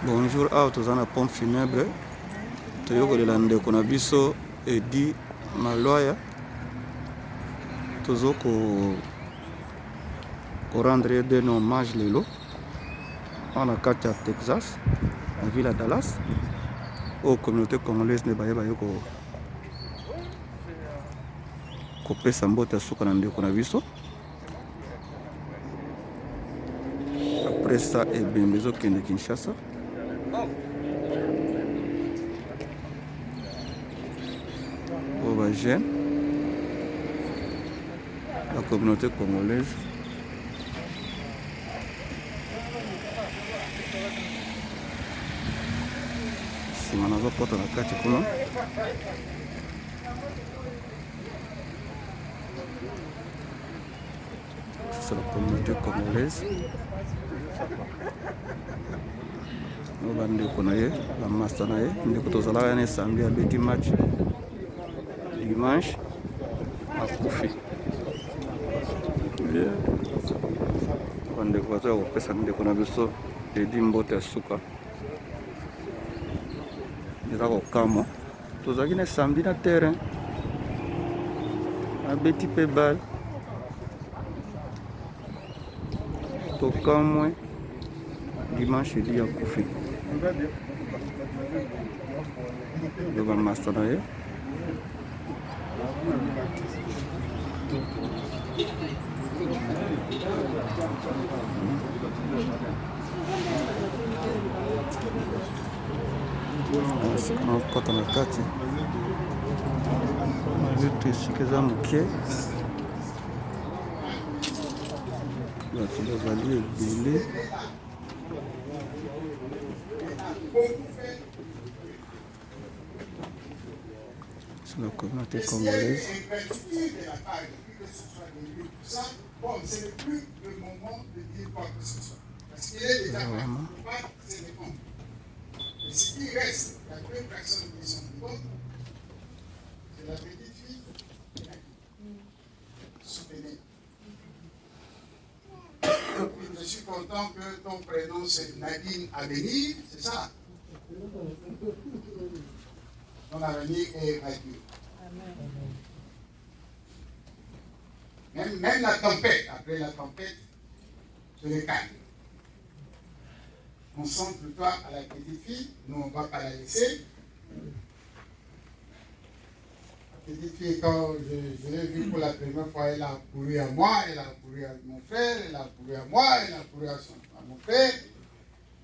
Bonjour, toza na pompe funèbre toyokolela ndeko na biso Edi Malwaya tozo ko rendre de hommage lelo na kati ya Texas na ville ya Dallas oyo communauté congolaise nde baye kopesa mbote ya suka na ndeko na biso. Après ça ebembe ezokende Kinshasa. Aux jeunes, la communauté congolaise. Si on a pas la carte, c'est la communauté congolaise. Nous allons connaître la master nae. Nous allons aller samedi à petit match. Dimanche à Kofi. Bandeko baza kopesa ndeko na biso Edi mbote ya suka eza kokamwa. Tozalaki na samedi na terrain abeti mpe bale tokamwe dimanche edi ya Kofi yo bamasta na ye. Napata na kati vitu esika eza moke bato bazali ebele. C'est la communauté congolaise. Bon, ce n'est plus le moment de dire quoi que ce soit. Parce qu'il est déjà capable de se défendre. Et ce qui reste, il y a deux personnes qui sont vivantes. C'est la petite fille et la fille. Soutenez. Je suis content que ton prénom c'est Nadine Avenir, c'est ça? Ton avenir est radieux. Même la tempête, après la tempête, c'est le calme. Concentre-toi à la petite fille, nous on ne va pas la laisser. La petite fille, quand je l'ai vue pour la première fois, elle a couru à moi, elle a couru à mon frère, elle a couru à moi, elle a couru à mon frère.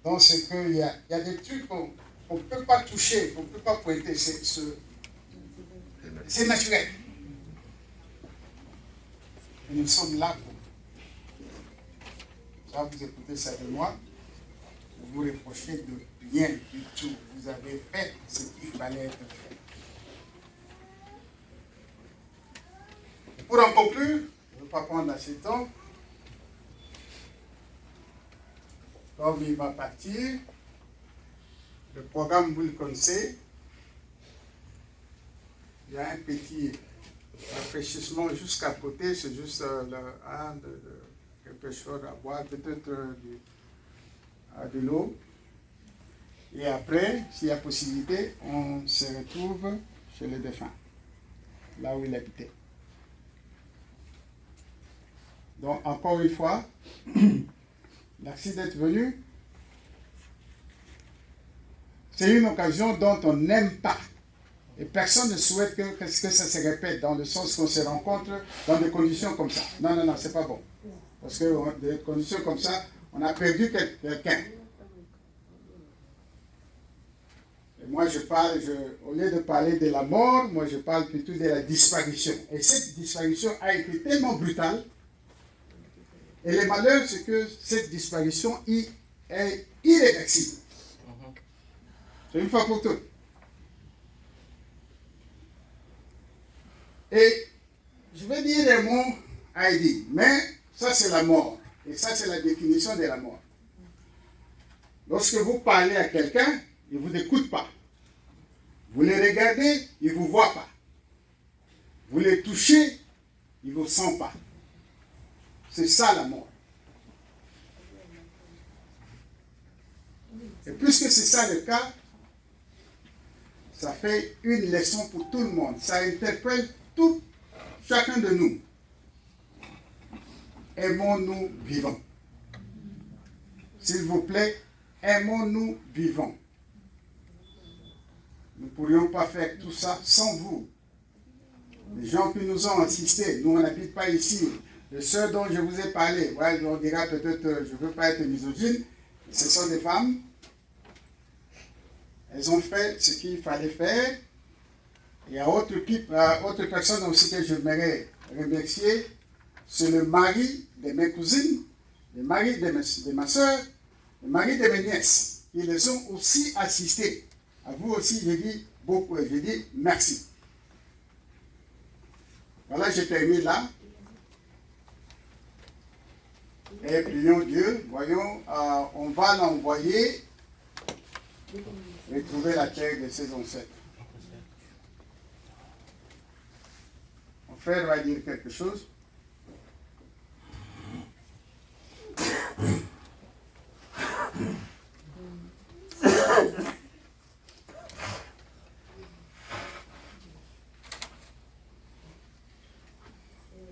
Donc c'est qu'il y a des trucs qu'on ne peut pas toucher, qu'on ne peut pas pointer, c'est naturel. Et nous sommes là pour ça. Vous écoutez ça de moi, vous vous reprochez de rien du tout. Vous avez fait ce qu'il fallait être fait. Et pour en conclure, je ne veux pas prendre assez de temps. Comme il va partir, le programme, vous le connaissez. Il y a un petit rafraîchissement jusqu'à côté, c'est juste quelque chose à boire, peut-être de l'eau. Et après, s'il y a possibilité, on se retrouve chez le défunt, là où il habitait. Donc, encore une fois, merci d'être venu. C'est une occasion dont on n'aime pas. Et personne ne souhaite que ça se répète dans le sens qu'on se rencontre dans des conditions comme ça. Non, non, non, c'est pas bon. Parce que dans des conditions comme ça, on a perdu quelqu'un. Et moi, au lieu de parler de la mort, moi, je parle plutôt de la disparition. Et cette disparition a été tellement brutale. Et le malheur, c'est que cette disparition est irréversible. C'est une fois pour toutes. Et je vais dire des mots à Edi, mais ça c'est la mort. Et ça c'est la définition de la mort. Lorsque vous parlez à quelqu'un, il ne vous écoute pas. Vous le regardez, il ne vous voit pas. Vous le touchez, il ne vous sent pas. C'est ça la mort. Et puisque c'est ça le cas, ça fait une leçon pour tout le monde. Ça interpelle chacun de nous. Aimons-nous vivants. S'il vous plaît, aimons-nous vivants. Nous ne pourrions pas faire tout ça sans vous. Les gens qui nous ont assistés, nous on n'habite pas ici. Les sœurs dont je vous ai parlé, ouais, on dira peut-être, je ne veux pas être misogyne, ce sont des femmes. Elles ont fait ce qu'il fallait faire. Il y a autre personne aussi que j'aimerais remercier, c'est le mari de mes cousines, le mari de ma soeur, le mari de mes nièces. Ils les ont aussi assistés. À vous aussi, je dis beaucoup et je dis merci. Voilà, je termine là. Et prions Dieu. Voyons, on va l'envoyer retrouver la terre de ses ancêtres. Mon frère va dire quelque chose.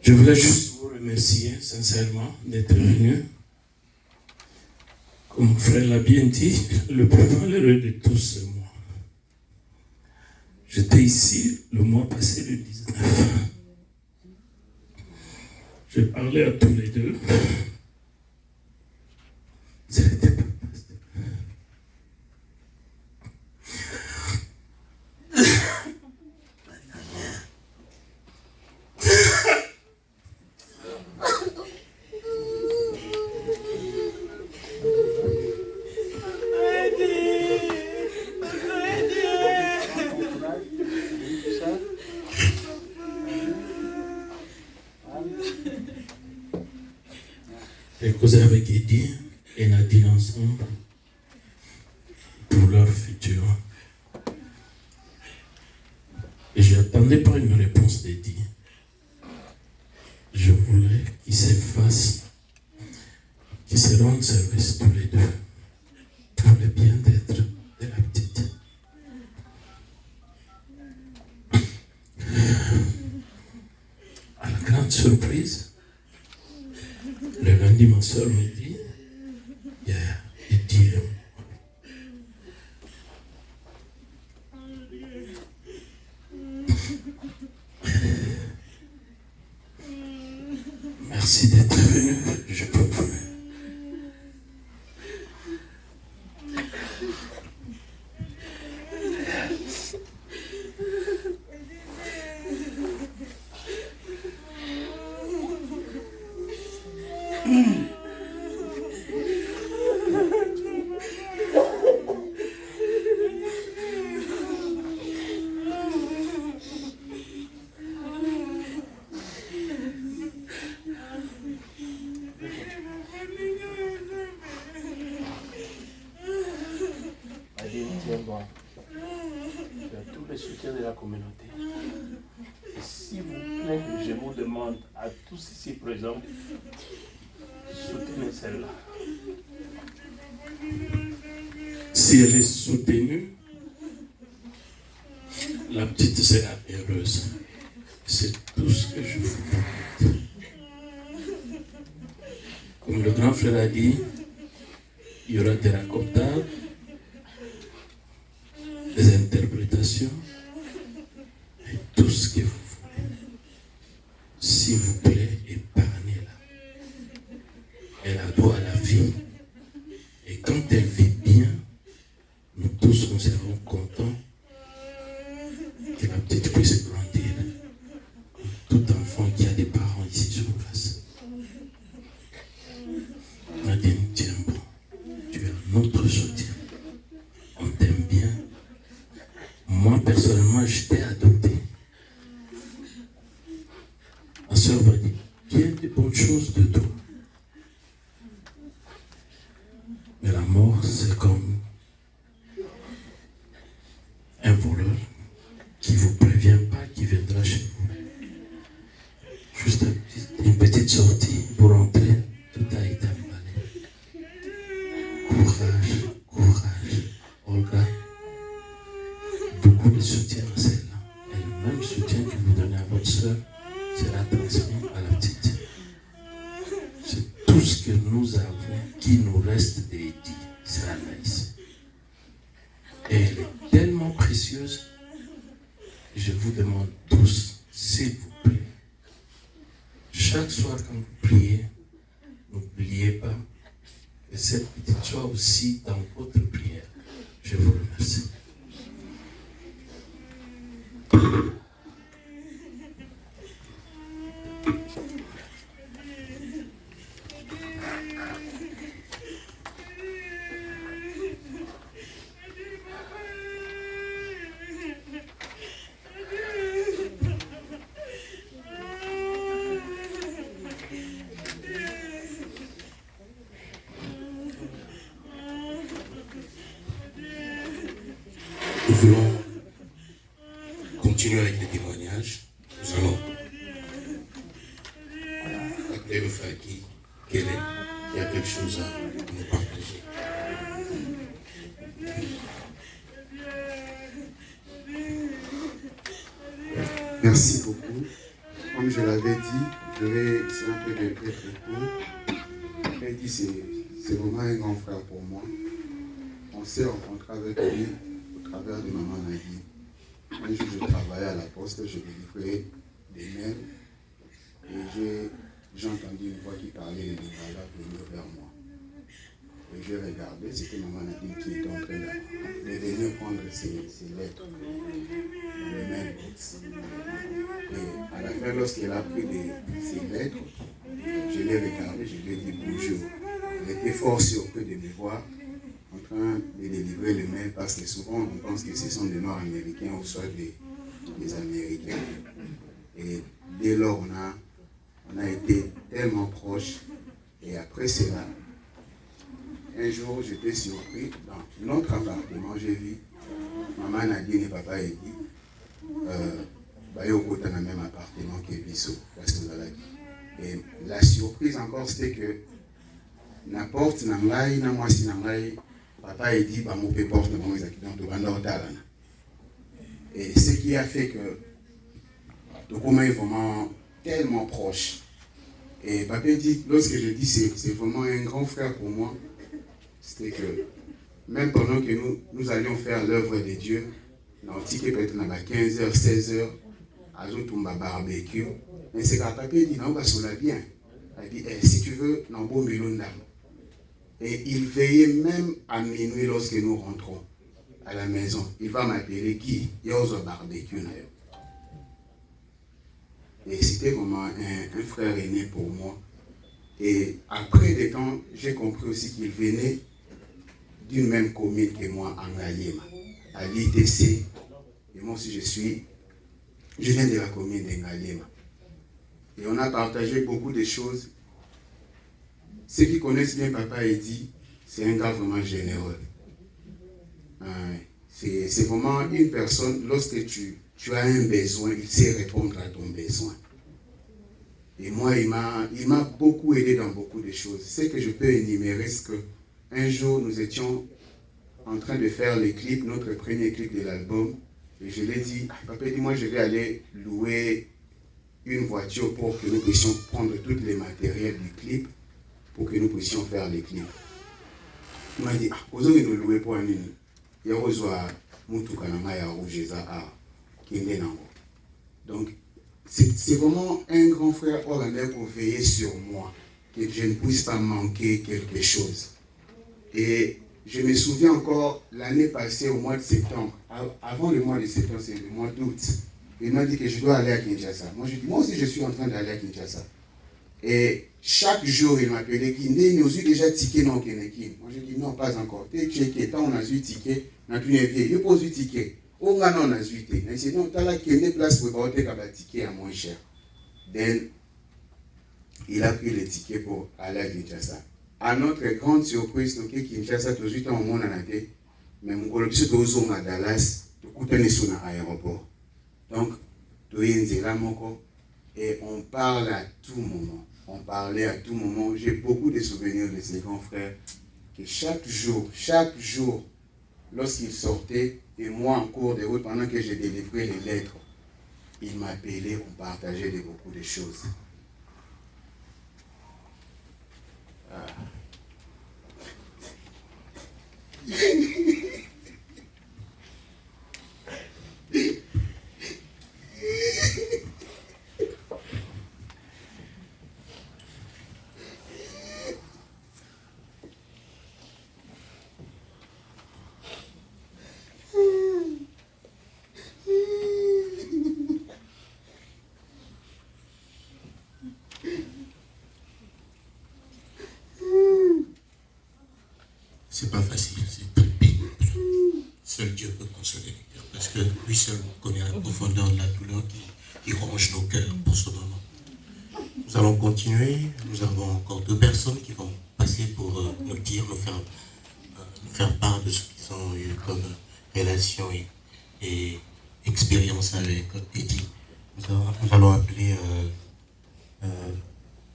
Je voulais juste vous remercier sincèrement d'être venu. Comme mon frère l'a bien dit, le plus malheureux de tous, c'est moi. J'étais ici le mois passé, le 19. J'ai parlé à tous les deux. Ce n'était pas pasteur. J'ai causé avec Eddie et Nadine ensemble pour leur futur. Et je n'attendais pas une réponse d'Eddie. Je voulais qu'ils s'effacent, qu'ils se rendent service tous les deux pour le bien-être de la petite. À la grande surprise, le lundi, ma soeur me dit, Eddie, merci d'être venu, je peux plus. Tous les soutiens de la communauté. Et s'il vous plaît, je vous demande à tous ici présents, soutenez celle-là. Si elle est soutenue, la petite sera heureuse. C'est tout ce que je vous demande. Comme le grand frère a dit, il y aura des racontables, des interprétations, et tout ce que vous voulez. S'il vous plaît, épargnez-la. Elle a droit à la vie. Et quand elle vit bien, nous tous nous serons contents que la petite puisse grandir. Tout enfant qui a des parents ici sur place. Nadine, tiens bon. Tu es notre soutien. On t'aime bien. Moi, personnellement, je t'ai adopté. Ma soeur m'a dit bien de bonnes choses de toi. Mais la mort, c'est comme un voleur qui ne vous prévient pas qu'il viendra chez vous. Juste une petite sortie pour rentrer, tout a été emballé. Courage, courage. sera là ici. Et elle est tellement précieuse, je vous demande tous, s'il vous plaît, chaque soir quand vous priez, n'oubliez pas que cette petite soit aussi dans votre prière. Je vous remercie. Nous voulons continuer avec les témoignages. Nous allons appeler le frère qui est là. Il y a quelque chose à nous partager. Merci beaucoup. Comme je l'avais dit, c'est un peu de propos. J'ai dit c'est vraiment un grand frère pour moi. On s'est rencontré avec lui au travers de Maman Nagui. Un jour, je travaillais à la poste, je délivrais des mails et j'ai entendu une voix qui parlait de Lingala venir vers moi. Et j'ai regardé, c'était Maman Nagui qui était en train de venir prendre ses lettres dans les mailbox. Et à la fin, lorsqu'elle a pris ses lettres, je l'ai regardé, je lui ai dit bonjour. Elle était fort surprise de me voir en train de délivrer le mail parce que souvent on pense que ce sont des Noirs américains ou soit des Américains. Et dès lors, on a été tellement proches. Et après cela, un jour, j'étais surpris dans notre appartement, j'ai vu Maman Nadine et Papa Edi au dans le même appartement que Bissot, parce que et la surprise encore, c'était que n'importe nangai, na moi si nangai, Papa Edi, bah mon père porte mon exactement de Bandor Talana. Et ce qui a fait que le commun est vraiment tellement proche. Et Papa Edi, lorsque je dis c'est vraiment un grand frère pour moi, c'était que même pendant que nous allions faire l'œuvre de Dieu, dans le ticket peut-être dans 15h, 16h, à Zotumba barbecue, mais c'est quand Papa dit non, bah cela bien. Il dit si tu veux, non, bon milonda. Et il veillait même à minuit lorsque nous rentrons à la maison. Il va m'appeler Guy, Yozo barbecue. Et c'était vraiment un frère aîné pour moi. Et après des temps, j'ai compris aussi qu'il venait d'une même commune que moi, en Ngayema, à l'ITC. Et moi aussi, je viens de la commune de Ngayema. Et on a partagé beaucoup de choses. Ceux qui connaissent bien Papa Edi, c'est un gars vraiment généreux. C'est vraiment une personne, lorsque tu as un besoin, il sait répondre à ton besoin. Et moi, il m'a beaucoup aidé dans beaucoup de choses. Ce que je peux énumérer, c'est qu'un jour, nous étions en train de faire le clip, notre premier clip de l'album. Et je lui ai dit, Papa, dis-moi, je vais aller louer une voiture pour que nous puissions prendre tous les matériels du clip pour que nous puissions faire les clips. Il m'a dit, vous allez nous louer pour un nini. Il y a besoin de rouge à donc, c'est vraiment un grand frère hollandais pour veiller sur moi, que je ne puisse pas manquer quelque chose. Et je me souviens encore l'année passée, au mois de septembre, avant le mois de septembre, c'est le mois d'août, il m'a dit que je dois aller à Kinshasa. Moi, je dis, moi aussi, je suis en train d'aller à Kinshasa. Et chaque jour, il m'appelait Kinde, nous avons déjà ticket non Kenekin. Moi, je dis, non, pas encore. T'es checké, tant on a eu ticket, on a pu vieille. Je pose du ticket. On a non, on a eu ticket. Mais sinon, tu as là Kinde place pour avoir un ticket à moins cher. Then, il a pris le ticket pour aller à Kinshasa. À notre grande surprise, nous avons Kinshasa, tout de suite, on a été. Mais mon collègue, c'est au à Dallas, tout le monde sur l'aéroport. Donc, et on parle à tout moment. On parlait à tout moment. J'ai beaucoup de souvenirs de ces grands frères que chaque jour, lorsqu'ils sortaient, et moi en cours de route, pendant que j'ai délivré les lettres, ils m'appelaient, on partageait beaucoup de choses. C'est pas facile, c'est très pénible. Seul Dieu peut consoler les cœurs, parce que lui seul connaît la profondeur de la douleur qui ronge nos cœurs pour ce moment. Nous allons continuer. Nous avons encore 2 personnes qui vont passer pour nous dire, nous faire part de ce qu'ils ont eu comme relation et expérience avec Eddie. Nous allons appeler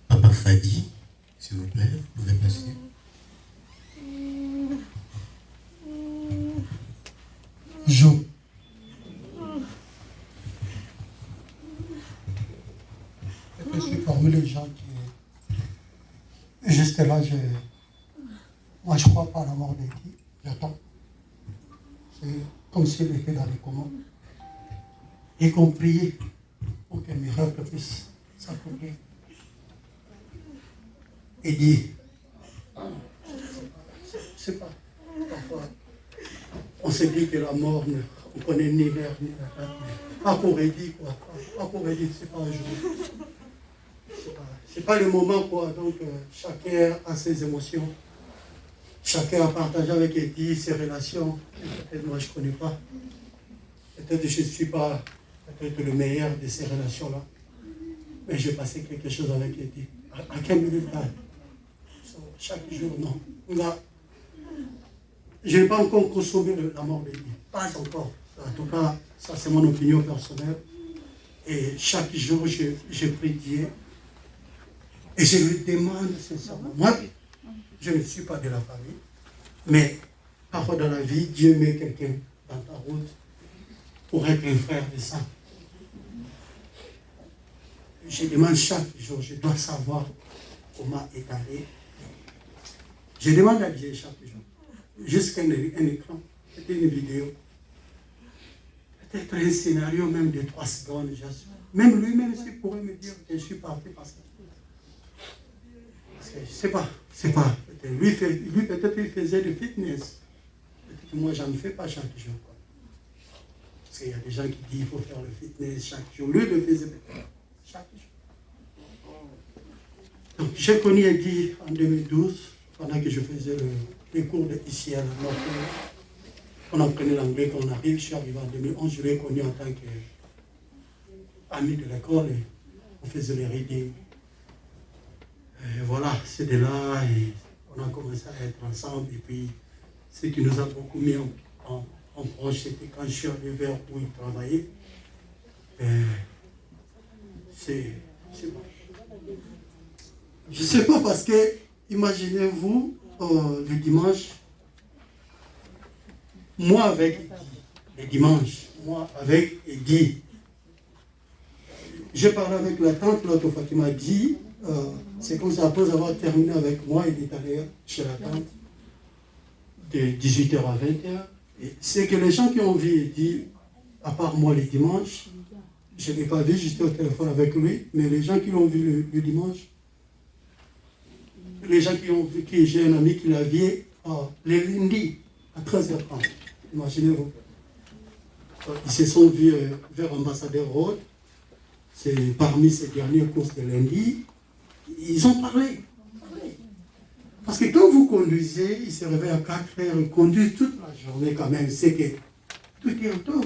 Papa Fadi, s'il vous plaît, vous pouvez passer. Jo. Je suis parmi les gens qui... Juste là, moi je crois pas à la mort d'Eddie. J'attends. C'est comme s'il était dans les commandes. Et qu'on priait pour qu'un miracle puisse s'accomplir. Eddie. C'est pas. Parfois, on se dit que la mort, on ne connaît ni l'air ni la date. Pas pour Eddie, quoi. Pas pour Eddie, c'est pas un jour. C'est pas le moment, quoi. Donc, chacun a ses émotions. Chacun a partagé avec Eddie ses relations. Peut-être moi, je ne connais pas. Peut-être je ne suis pas peut-être le meilleur de ces relations-là. Mais j'ai passé quelque chose avec Eddie. À quel minute là? Chaque jour, non. Là, je n'ai pas encore consommé la mort d'Eddie. Pas encore. En tout cas, ça c'est mon opinion personnelle. Et chaque jour, je prie Dieu. Et je lui demande sincèrement. Moi, je ne suis pas de la famille. Mais parfois dans la vie, Dieu met quelqu'un dans ta route pour être un frère de sang. Je demande chaque jour, je dois savoir comment étaler. Je demande à Dieu chaque jour. Jusqu'à un écran, peut-être une vidéo, peut-être un scénario même de 3 secondes. Même lui-même, il pourrait me dire que je suis parti parce que c'est pas. Lui peut-être il faisait du fitness. Peut-être que moi, je n'en fais pas chaque jour. Quoi. Parce qu'il y a des gens qui disent qu'il faut faire le fitness chaque jour. Lui, il le faisait peut-être chaque jour. Donc, j'ai connu Eddie en 2012, pendant que je faisais les cours ici à la Nord. On apprenait l'anglais quand on arrive. Je suis arrivé en 2011. Je l'ai connu en tant qu'ami de l'école et on faisait les readings. Et voilà, c'est de là et on a commencé à être ensemble. Et puis, ce qui nous a beaucoup mis en proche, c'était quand je suis arrivé vers où il travaillait. C'est bon. Je ne sais pas parce que, imaginez-vous, le dimanche, moi avec Eddie, le dimanche, moi avec Eddie, j'ai parlé avec la tante, l'autre fois qui m'a dit, c'est comme ça, après avoir terminé avec moi, il est allé chez la tante de 18h à 20h. Et c'est que les gens qui ont vu Eddie, à part moi les dimanches, je ne l'ai pas vu, j'étais au téléphone avec lui, mais les gens qui l'ont vu le dimanche, les gens qui ont vu, j'ai un ami qui l'a vu les lundis à 13h30. Imaginez-vous. Ils se sont vus vers Ambassadeur Road. C'est parmi ces dernières courses de lundi. Ils ont parlé. Parce que quand vous conduisez, ils se réveillent à 4 heures, ils conduisent toute la journée quand même. C'est que tout est autour.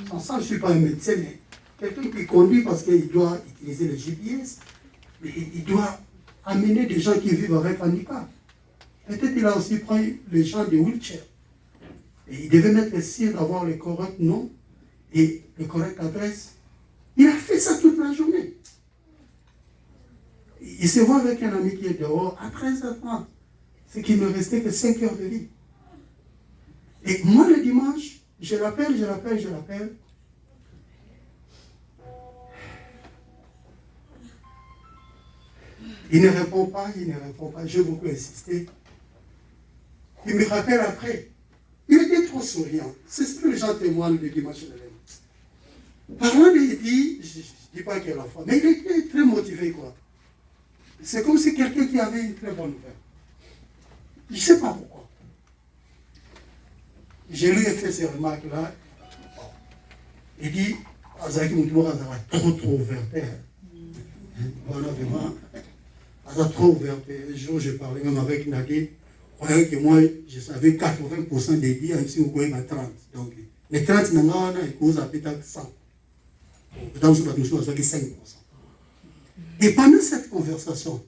Sans ça, je ne suis pas un médecin, mais quelqu'un qui conduit parce qu'il doit utiliser le GPS, mais il doit amener des gens qui vivent avec handicap. Peut-être qu'il a aussi pris les gens de wheelchair. Et il devait mettre sûr d'avoir le correct nom et le correct adresse. Il a fait ça toute la journée. Il se voit avec un ami qui est dehors à 13h30. C'est qu'il ne restait que 5 heures de vie. Et moi, le dimanche, je l'appelle. Il ne répond pas. J'ai beaucoup insisté. Il me rappelle après. Il était trop souriant. C'est ce que les gens témoignent de dimanche de l'année. Parlant d'Eddie, je ne dis pas qu'il a la foi, mais il était très motivé, quoi. C'est comme si quelqu'un qui avait une très bonne nouvelle. Je ne sais pas pourquoi. Je lui ai fait ces remarques-là. Il dit, Azaki Moutoura, ça va trop ouvert. Voilà, vraiment. Ça va trop ouvert. Un jour, je parlais même avec Nadé. Croyant que moi, je savais 80% des dits, ainsi vous voyez ma 30. Donc, les 30, on a peut-être 100. Dans ce cas, nous sommes 5%. Et pendant cette conversation,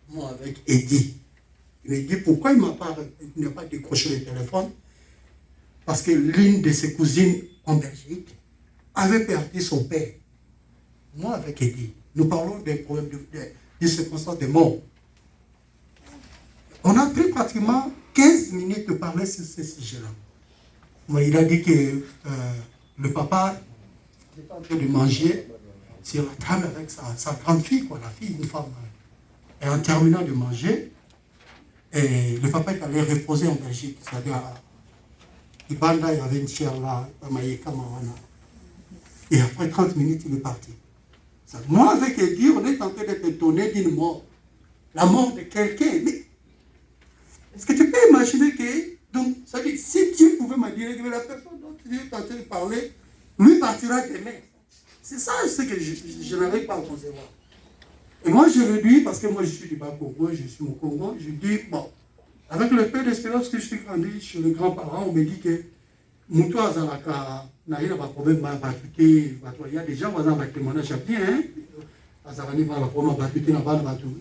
moi avec Eddie, il me dit pourquoi il n'a pas décroché le téléphone. Parce que l'une de ses cousines en Belgique avait perdu son père. Moi avec Eddie, nous parlons des problèmes de circonstances de mort. On a pris pratiquement 15 minutes de parler sur ce sujet-là. Moi, il a dit que le papa était en train de manger sur la table avec sa grande fille, quoi, la fille, une femme. Et en terminant de manger, le papa est allé reposer en Belgique. C'est-à-dire à Ibanda, il y avait une chaire là, à Maïka Mawana. Et après 30 minutes, il est parti. Moi, avec Eddie, on est en train d'être étonné d'une mort. La mort de quelqu'un. Mais est-ce que tu peux imaginer que, donc, ça dit, si Dieu pouvait me dire que la personne dont tu es en train de parler, lui partira demain. C'est ça ce que je n'arrive pas à concevoir. Et moi, je le dis, parce que moi, je suis du Bas-Congo, je suis au Congo, je dis, bon, avec le peu d'espérance que je suis grandi chez les grands-parents, on me dit que, Moutou Azalaka, n'a pas de problème, il y a des gens qui ont un témoignage bien, hein.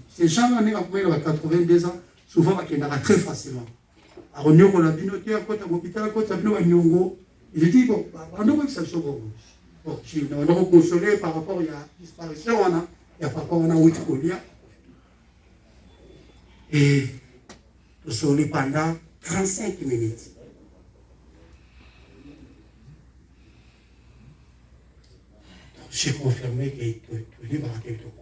Ces gens-là, ils ont 82 ans, souvent, ils ont très facilement. Alors, on a bien noté à côté de l'hôpital, à côté de l'hôpital, il dit, bon, pendant que ça se voit, bon, on a consolé par rapport à la disparition, il y a par rapport à la Ouitikolia. Et nous sommes pendant 35 minutes. J'ai confirmé que tu es baraté de couvre.